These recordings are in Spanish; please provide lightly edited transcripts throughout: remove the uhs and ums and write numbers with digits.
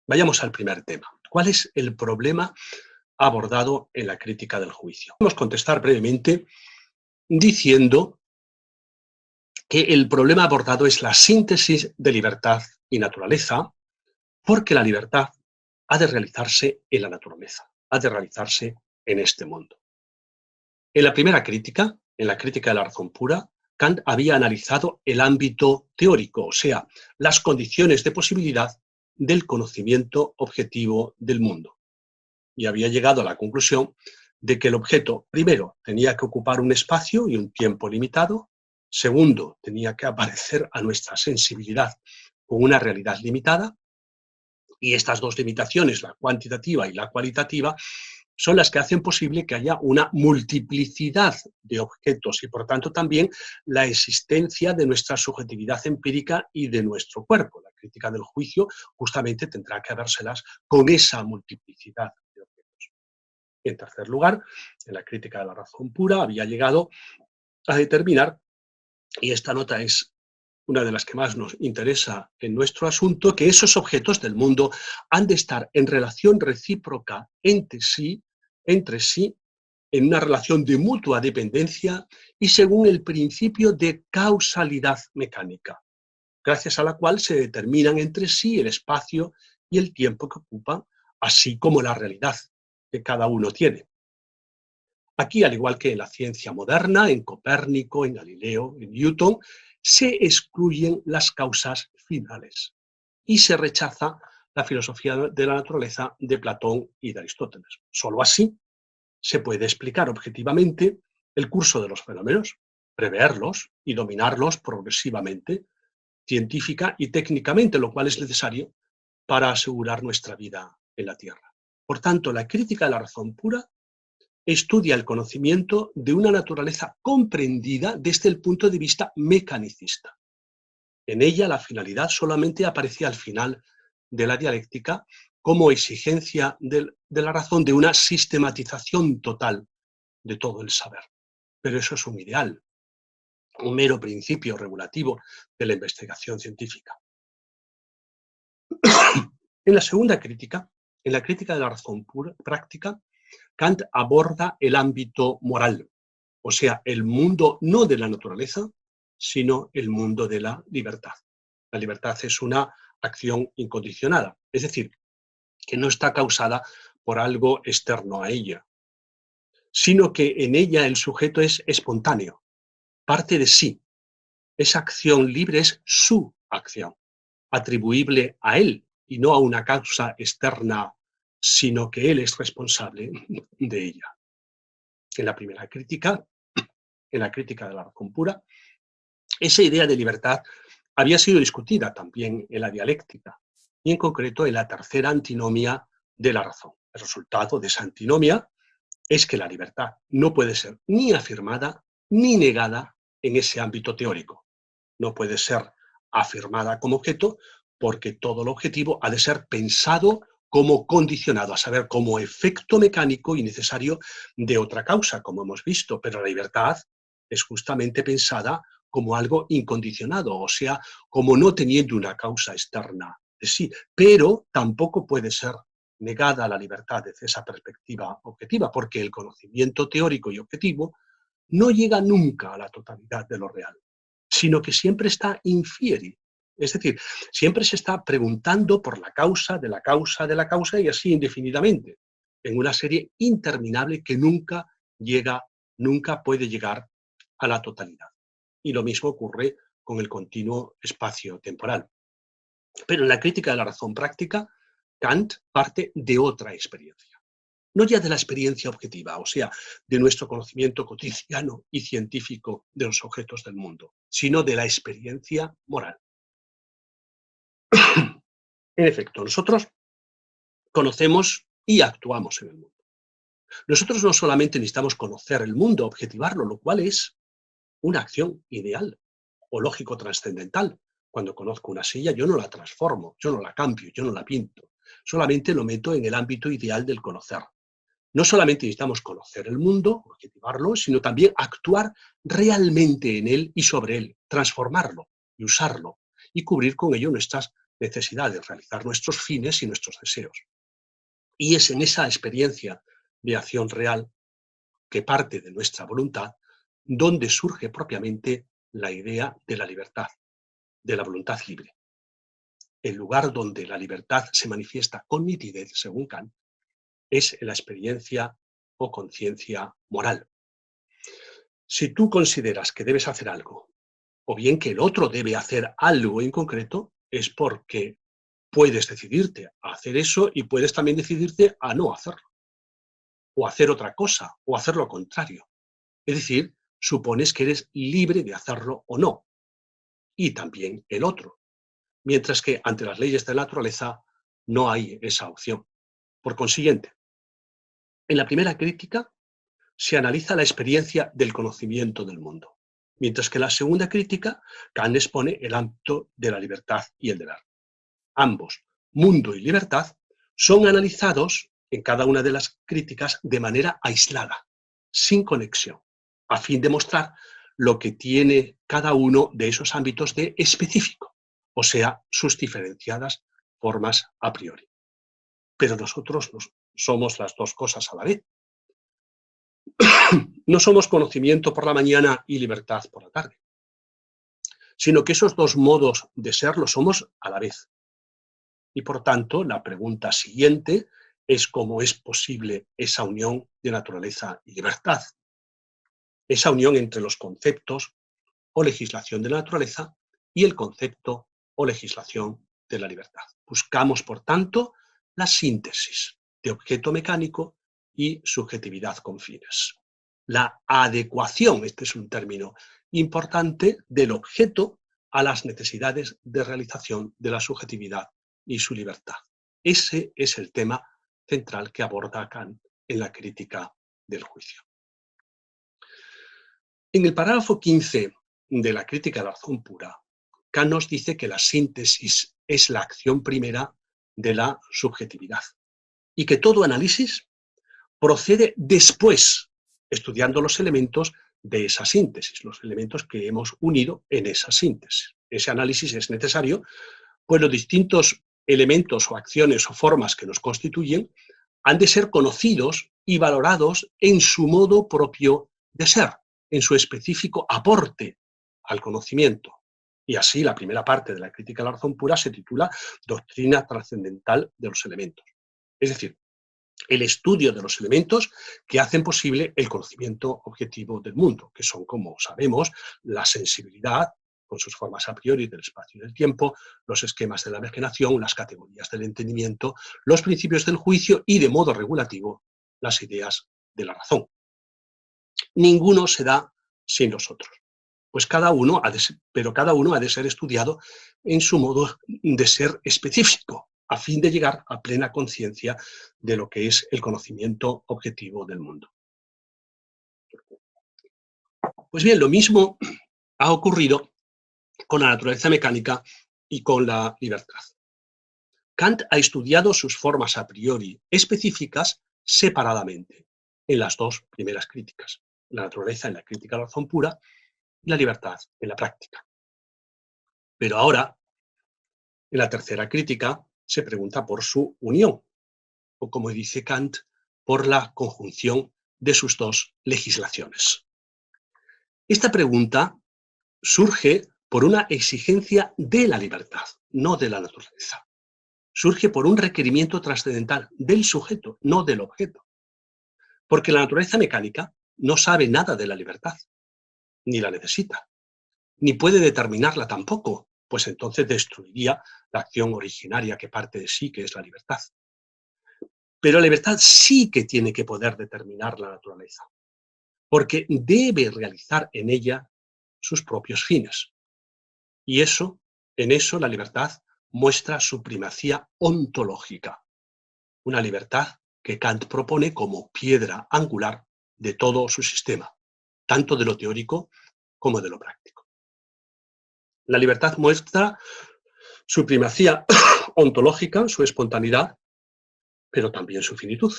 Vayamos al primer tema. ¿Cuál es el problema abordado en la crítica del juicio? Vamos a contestar brevemente diciendo que el problema abordado es la síntesis de libertad y naturaleza, porque la libertad ha de realizarse en la naturaleza, ha de realizarse en este mundo. En la primera crítica, en la crítica de la razón pura, Kant había analizado el ámbito teórico, o sea, las condiciones de posibilidad del conocimiento objetivo del mundo. Y había llegado a la conclusión de que el objeto, primero, tenía que ocupar un espacio y un tiempo limitado, segundo, tenía que aparecer a nuestra sensibilidad con una realidad limitada, y estas dos limitaciones, la cuantitativa y la cualitativa, son las que hacen posible que haya una multiplicidad de objetos y, por tanto, también la existencia de nuestra subjetividad empírica y de nuestro cuerpo. La crítica del juicio justamente tendrá que habérselas con esa multiplicidad de objetos. En tercer lugar, en la crítica de la razón pura había llegado a determinar, y esta nota es una de las que más nos interesa en nuestro asunto, que esos objetos del mundo han de estar en relación recíproca entre sí, en una relación de mutua dependencia y según el principio de causalidad mecánica, gracias a la cual se determinan entre sí el espacio y el tiempo que ocupan, así como la realidad que cada uno tiene. Aquí, al igual que en la ciencia moderna, en Copérnico, en Galileo, en Newton, se excluyen las causas finales y se rechaza la filosofía de la naturaleza de Platón y de Aristóteles. Solo así se puede explicar objetivamente el curso de los fenómenos, preverlos y dominarlos progresivamente, científica y técnicamente, lo cual es necesario para asegurar nuestra vida en la Tierra. Por tanto, la crítica de la razón pura estudia el conocimiento de una naturaleza comprendida desde el punto de vista mecanicista. En ella la finalidad solamente aparecía al final de la dialéctica como exigencia de la razón de una sistematización total de todo el saber. Pero eso es un ideal, un mero principio regulativo de la investigación científica. En la segunda crítica, en la crítica de la razón pura, práctica, Kant aborda el ámbito moral, o sea, el mundo no de la naturaleza, sino el mundo de la libertad. La libertad es una acción incondicionada, es decir, que no está causada por algo externo a ella, sino que en ella el sujeto es espontáneo, parte de sí. Esa acción libre es su acción, atribuible a él y no a una causa externa, sino que él es responsable de ella. En la primera crítica, en la crítica de la razón pura, esa idea de libertad había sido discutida también en la dialéctica, y en concreto en la tercera antinomia de la razón. El resultado de esa antinomia es que la libertad no puede ser ni afirmada ni negada en ese ámbito teórico. No puede ser afirmada como objeto porque todo lo objetivo ha de ser pensado como condicionado, a saber, como efecto mecánico y necesario de otra causa, como hemos visto, pero la libertad es justamente pensada como algo incondicionado, o sea, como no teniendo una causa externa de sí, pero tampoco puede ser negada la libertad desde esa perspectiva objetiva, porque el conocimiento teórico y objetivo no llega nunca a la totalidad de lo real, sino que siempre está infieri, es decir, siempre se está preguntando por la causa de la causa de la causa y así indefinidamente, en una serie interminable que nunca llega, nunca puede llegar a la totalidad. Y lo mismo ocurre con el continuo espacio temporal. Pero en la crítica de la razón práctica, Kant parte de otra experiencia. No ya de la experiencia objetiva, o sea, de nuestro conocimiento cotidiano y científico de los objetos del mundo, sino de la experiencia moral. En efecto, nosotros conocemos y actuamos en el mundo. Nosotros no solamente necesitamos conocer el mundo, objetivarlo, lo cual es una acción ideal o lógico trascendental. Cuando conozco una silla, yo no la transformo, yo no la cambio, yo no la pinto. Solamente lo meto en el ámbito ideal del conocer. No solamente necesitamos conocer el mundo, objetivarlo, sino también actuar realmente en él y sobre él, transformarlo y usarlo, y cubrir con ello nuestras necesidad de realizar nuestros fines y nuestros deseos. Y es en esa experiencia de acción real que parte de nuestra voluntad donde surge propiamente la idea de la libertad, de la voluntad libre. El lugar donde la libertad se manifiesta con nitidez, según Kant, es en la experiencia o conciencia moral. Si tú consideras que debes hacer algo, o bien que el otro debe hacer algo en concreto, es porque puedes decidirte a hacer eso y puedes también decidirte a no hacerlo, o hacer otra cosa, o hacer lo contrario. Es decir, supones que eres libre de hacerlo o no, y también el otro. Mientras que ante las leyes de la naturaleza no hay esa opción. Por consiguiente, en la primera crítica se analiza la experiencia del conocimiento del mundo, mientras que en la segunda crítica Kant expone el ámbito de la libertad y el deber. Ambos, mundo y libertad, son analizados en cada una de las críticas de manera aislada, sin conexión, a fin de mostrar lo que tiene cada uno de esos ámbitos de específico, o sea, sus diferenciadas formas a priori. Pero nosotros no somos las dos cosas a la vez. No somos conocimiento por la mañana y libertad por la tarde, sino que esos dos modos de ser lo somos a la vez. Y por tanto, la pregunta siguiente es cómo es posible esa unión de naturaleza y libertad. Esa unión entre los conceptos o legislación de la naturaleza y el concepto o legislación de la libertad. Buscamos, por tanto, la síntesis de objeto mecánico y subjetividad con fines. La adecuación, este es un término importante, del objeto a las necesidades de realización de la subjetividad y su libertad. Ese es el tema central que aborda Kant en la crítica del juicio. En el parágrafo 15 de la crítica de la razón pura, Kant nos dice que la síntesis es la acción primera de la subjetividad y que todo análisis procede después, estudiando los elementos de esa síntesis, los elementos que hemos unido en esa síntesis. Ese análisis es necesario, pues los distintos elementos o acciones o formas que nos constituyen han de ser conocidos y valorados en su modo propio de ser, en su específico aporte al conocimiento. Y así la primera parte de la crítica de la razón pura se titula Doctrina trascendental de los elementos. Es decir, el estudio de los elementos que hacen posible el conocimiento objetivo del mundo, que son, como sabemos, la sensibilidad, con sus formas a priori del espacio y del tiempo, los esquemas de la imaginación, las categorías del entendimiento, los principios del juicio y, de modo regulativo, las ideas de la razón. Ninguno se da sin los otros, pues cada uno ha de ser estudiado en su modo de ser específico, a fin de llegar a plena conciencia de lo que es el conocimiento objetivo del mundo. Pues bien, lo mismo ha ocurrido con la naturaleza mecánica y con la libertad. Kant ha estudiado sus formas a priori específicas separadamente en las dos primeras críticas, la naturaleza en la crítica de la razón pura y la libertad en la práctica. Pero ahora, en la tercera crítica, se pregunta por su unión, o como dice Kant, por la conjunción de sus dos legislaciones. Esta pregunta surge por una exigencia de la libertad, no de la naturaleza. Surge por un requerimiento trascendental del sujeto, no del objeto. Porque la naturaleza mecánica no sabe nada de la libertad, ni la necesita, ni puede determinarla tampoco, pues entonces destruiría la acción originaria que parte de sí, que es la libertad. Pero la libertad sí que tiene que poder determinar la naturaleza, porque debe realizar en ella sus propios fines. Y en eso la libertad muestra su primacía ontológica, una libertad que Kant propone como piedra angular de todo su sistema, tanto de lo teórico como de lo práctico. La libertad muestra su primacía ontológica, su espontaneidad, pero también su finitud.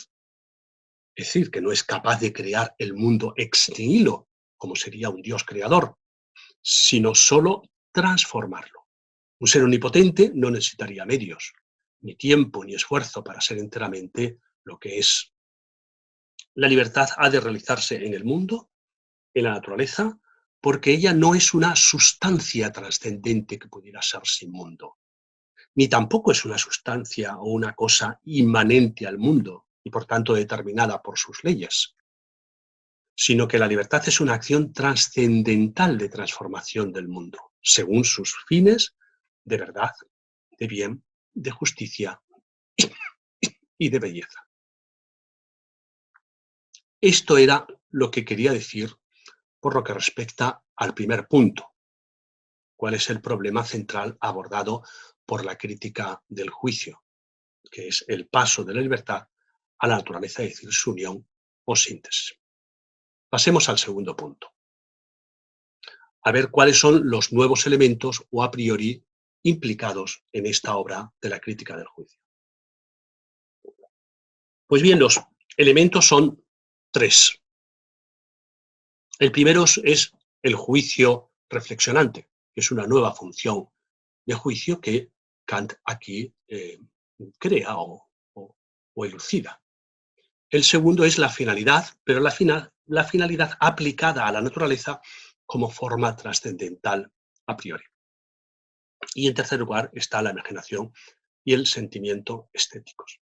Es decir, que no es capaz de crear el mundo ex nihilo, como sería un Dios creador, sino solo transformarlo. Un ser omnipotente no necesitaría medios, ni tiempo, ni esfuerzo para ser enteramente lo que es. La libertad ha de realizarse en el mundo, en la naturaleza, porque ella no es una sustancia trascendente que pudiera ser sin mundo, ni tampoco es una sustancia o una cosa inmanente al mundo y por tanto determinada por sus leyes, sino que la libertad es una acción trascendental de transformación del mundo, según sus fines de verdad, de bien, de justicia y de belleza. Esto era lo que quería decir por lo que respecta al primer punto. ¿Cuál es el problema central abordado por la crítica del juicio? Que es el paso de la libertad a la naturaleza, es decir, su unión o síntesis. Pasemos al segundo punto. A ver cuáles son los nuevos elementos o a priori implicados en esta obra de la crítica del juicio. Pues bien, los elementos son tres. El primero es el juicio reflexionante, que es una nueva función de juicio que Kant aquí crea o elucida. El segundo es la finalidad, pero la finalidad aplicada a la naturaleza como forma trascendental a priori. Y en tercer lugar está la imaginación y el sentimiento estéticos.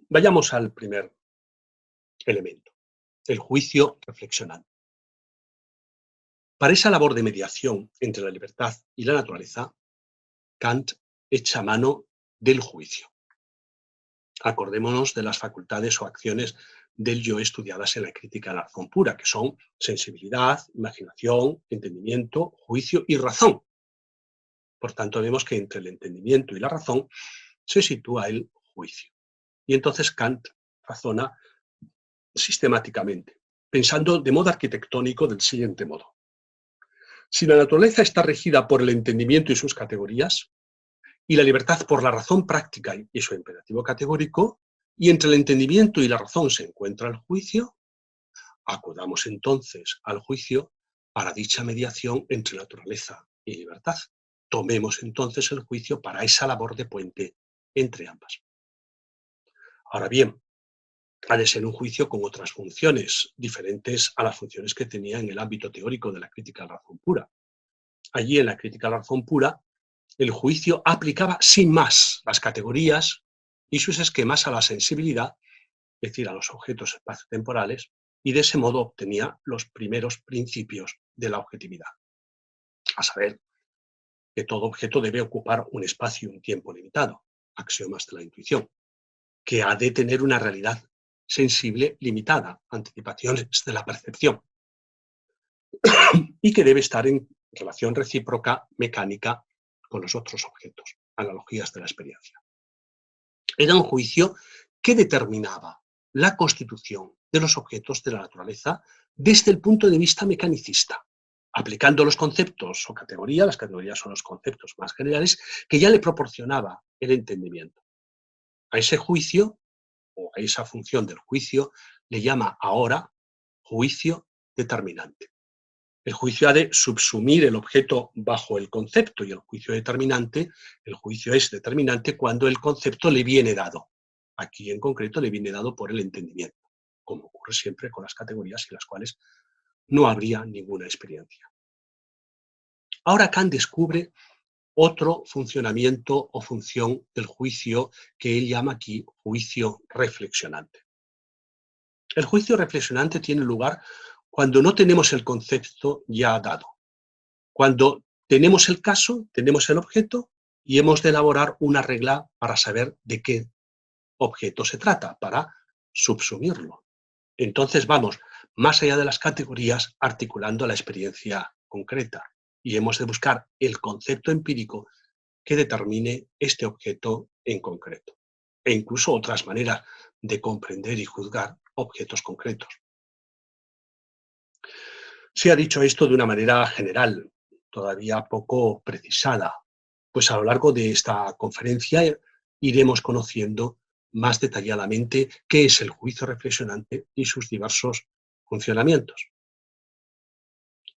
Vayamos al primer elemento, el juicio reflexionante. Para esa labor de mediación entre la libertad y la naturaleza, Kant echa mano del juicio. Acordémonos de las facultades o acciones del yo estudiadas en la crítica de la razón pura, que son sensibilidad, imaginación, entendimiento, juicio y razón. Por tanto, vemos que entre el entendimiento y la razón se sitúa el juicio. Y entonces Kant razona sistemáticamente, pensando de modo arquitectónico del siguiente modo. Si la naturaleza está regida por el entendimiento y sus categorías, y la libertad por la razón práctica y su imperativo categórico, y entre el entendimiento y la razón se encuentra el juicio, acudamos entonces al juicio para dicha mediación entre naturaleza y libertad. Tomemos entonces el juicio para esa labor de puente entre ambas. Ahora bien, ha de ser un juicio con otras funciones, diferentes a las funciones que tenía en el ámbito teórico de la crítica a la razón pura. Allí, en la crítica a la razón pura, el juicio aplicaba sin más las categorías y sus esquemas a la sensibilidad, es decir, a los objetos espaciotemporales, y de ese modo obtenía los primeros principios de la objetividad. A saber, que todo objeto debe ocupar un espacio y un tiempo limitado, axiomas de la intuición, que ha de tener una realidad sensible limitada, anticipaciones de la percepción, y que debe estar en relación recíproca mecánica con los otros objetos, analogías de la experiencia. Era un juicio que determinaba la constitución de los objetos de la naturaleza desde el punto de vista mecanicista, aplicando los conceptos o categorías, las categorías son los conceptos más generales, que ya le proporcionaba el entendimiento. A ese juicio, o a esa función del juicio, le llama ahora juicio determinante. El juicio ha de subsumir el objeto bajo el concepto y el juicio determinante, el juicio es determinante cuando el concepto le viene dado. Aquí en concreto le viene dado por el entendimiento, como ocurre siempre con las categorías en las cuales no habría ninguna experiencia. Ahora Kant descubre otro funcionamiento o función del juicio que él llama aquí juicio reflexionante. El juicio reflexionante tiene lugar cuando no tenemos el concepto ya dado. Cuando tenemos el caso, tenemos el objeto y hemos de elaborar una regla para saber de qué objeto se trata, para subsumirlo. Entonces vamos más allá de las categorías articulando la experiencia concreta y hemos de buscar el concepto empírico que determine este objeto en concreto e incluso otras maneras de comprender y juzgar objetos concretos. Se ha dicho esto de una manera general, todavía poco precisada, pues a lo largo de esta conferencia iremos conociendo más detalladamente qué es el juicio reflexionante y sus diversos funcionamientos.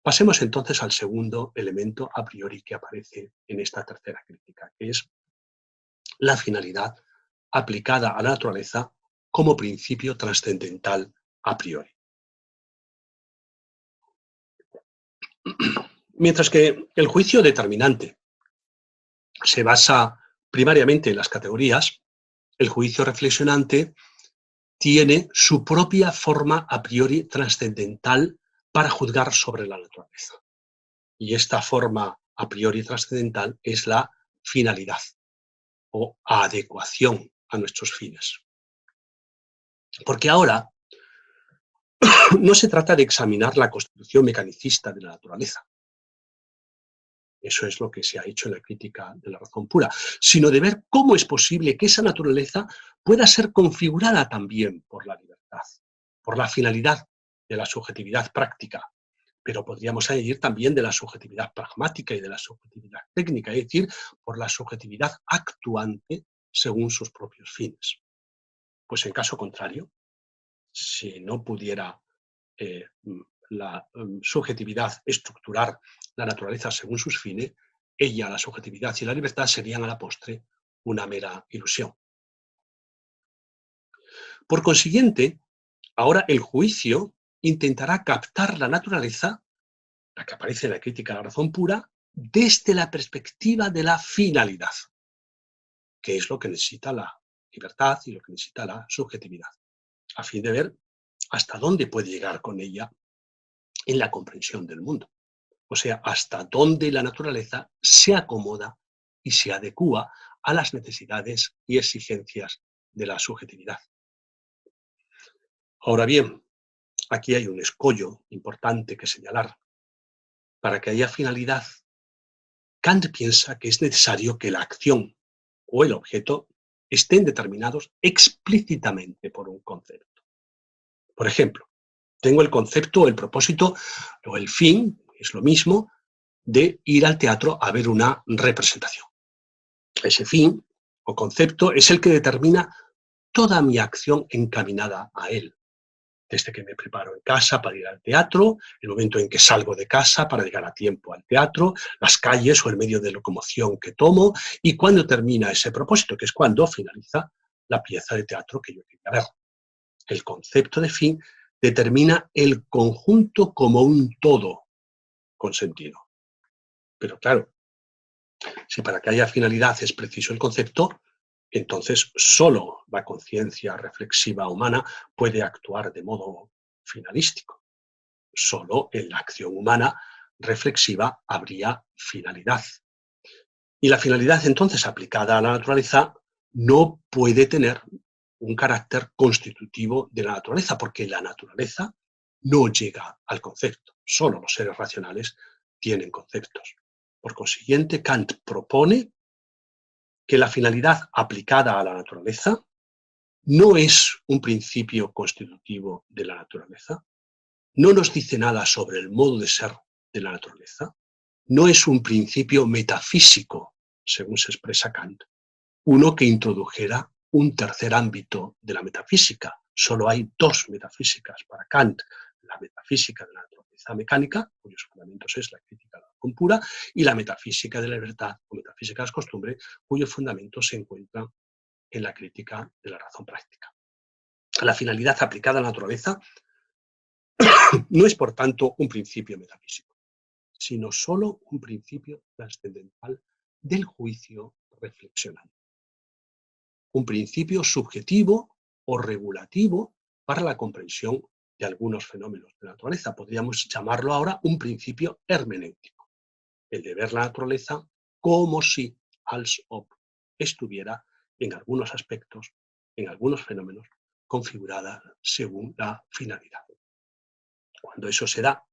Pasemos entonces al segundo elemento a priori que aparece en esta tercera crítica, que es la finalidad aplicada a la naturaleza como principio trascendental a priori. Mientras que el juicio determinante se basa primariamente en las categorías, el juicio reflexionante tiene su propia forma a priori trascendental para juzgar sobre la naturaleza. Y esta forma a priori trascendental es la finalidad o adecuación a nuestros fines. Porque ahora no se trata de examinar la constitución mecanicista de la naturaleza. Eso es lo que se ha hecho en la crítica de la razón pura, sino de ver cómo es posible que esa naturaleza pueda ser configurada también por la libertad, por la finalidad de la subjetividad práctica, pero podríamos añadir también de la subjetividad pragmática y de la subjetividad técnica, es decir, por la subjetividad actuante según sus propios fines. Pues en caso contrario, si no pudiera la subjetividad estructurar la naturaleza según sus fines, ella, la subjetividad y la libertad serían a la postre una mera ilusión. Por consiguiente, ahora el juicio intentará captar la naturaleza, la que aparece en la crítica a la razón pura, desde la perspectiva de la finalidad, que es lo que necesita la libertad y lo que necesita la subjetividad, a fin de ver hasta dónde puede llegar con ella en la comprensión del mundo. O sea, hasta dónde la naturaleza se acomoda y se adecúa a las necesidades y exigencias de la subjetividad. Ahora bien, aquí hay un escollo importante que señalar. Para que haya finalidad, Kant piensa que es necesario que la acción o el objeto estén determinados explícitamente por un concepto. Por ejemplo, tengo el concepto, el propósito o el fin, es lo mismo, de ir al teatro a ver una representación. Ese fin o concepto es el que determina toda mi acción encaminada a él. Desde que me preparo en casa para ir al teatro, el momento en que salgo de casa para llegar a tiempo al teatro, las calles o el medio de locomoción que tomo y cuando termina ese propósito, que es cuando finaliza la pieza de teatro que yo quería ver. El concepto de fin determina el conjunto como un todo con sentido. Pero claro, si para que haya finalidad es preciso el concepto, entonces solo la conciencia reflexiva humana puede actuar de modo finalístico. Solo en la acción humana reflexiva habría finalidad. Y la finalidad entonces aplicada a la naturaleza no puede tener un carácter constitutivo de la naturaleza, porque la naturaleza no llega al concepto. Solo los seres racionales tienen conceptos. Por consiguiente, Kant propone que la finalidad aplicada a la naturaleza no es un principio constitutivo de la naturaleza, no nos dice nada sobre el modo de ser de la naturaleza, no es un principio metafísico, según se expresa Kant, uno que introdujera un tercer ámbito de la metafísica. Solo hay dos metafísicas para Kant, la metafísica de la naturaleza mecánica, cuyos fundamentos es la crítica a la razón pura, y la metafísica de la libertad o metafísica de las costumbres, cuyos fundamentos se encuentran en la crítica de la razón práctica. La finalidad aplicada a la naturaleza no es, por tanto, un principio metafísico, sino solo un principio trascendental del juicio reflexionante. Un principio subjetivo o regulativo para la comprensión de algunos fenómenos de la naturaleza. Podríamos llamarlo ahora un principio hermenéutico, el de ver la naturaleza como si als ob estuviera en algunos aspectos, en algunos fenómenos, configurada según la finalidad. Cuando eso se da,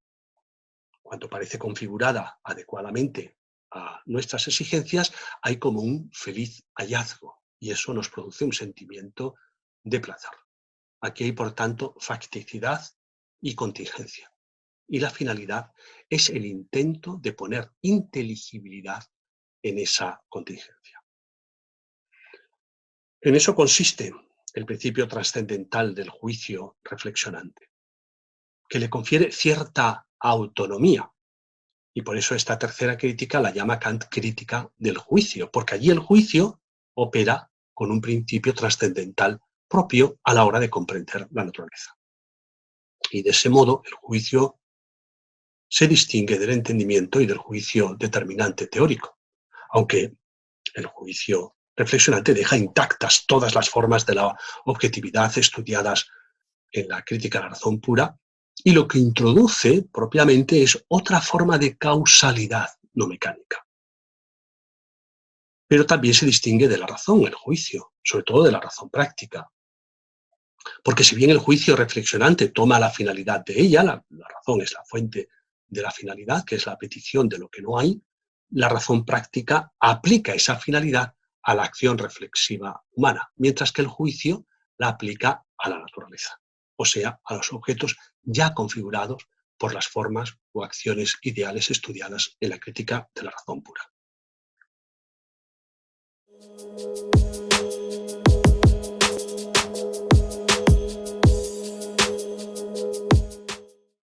cuando parece configurada adecuadamente a nuestras exigencias, hay como un feliz hallazgo y eso nos produce un sentimiento de placer. Aquí hay, por tanto, facticidad y contingencia. Y la finalidad es el intento de poner inteligibilidad en esa contingencia. En eso consiste el principio trascendental del juicio reflexionante, que le confiere cierta autonomía Y por eso esta tercera crítica la llama Kant crítica del juicio, porque allí el juicio opera con un principio trascendental propio a la hora de comprender la naturaleza. Y de ese modo el juicio se distingue del entendimiento y del juicio determinante teórico, aunque el juicio reflexionante deja intactas todas las formas de la objetividad estudiadas en la crítica a la razón pura, y lo que introduce propiamente es otra forma de causalidad no mecánica. Pero también se distingue de la razón, el juicio, sobre todo de la razón práctica. Porque si bien el juicio reflexionante toma la finalidad de ella, la razón es la fuente de la finalidad, que es la petición de lo que no hay, la razón práctica aplica esa finalidad a la acción reflexiva humana, mientras que el juicio la aplica a la naturaleza, o sea, a los objetos ya configurados por las formas o acciones ideales estudiadas en la crítica de la razón pura.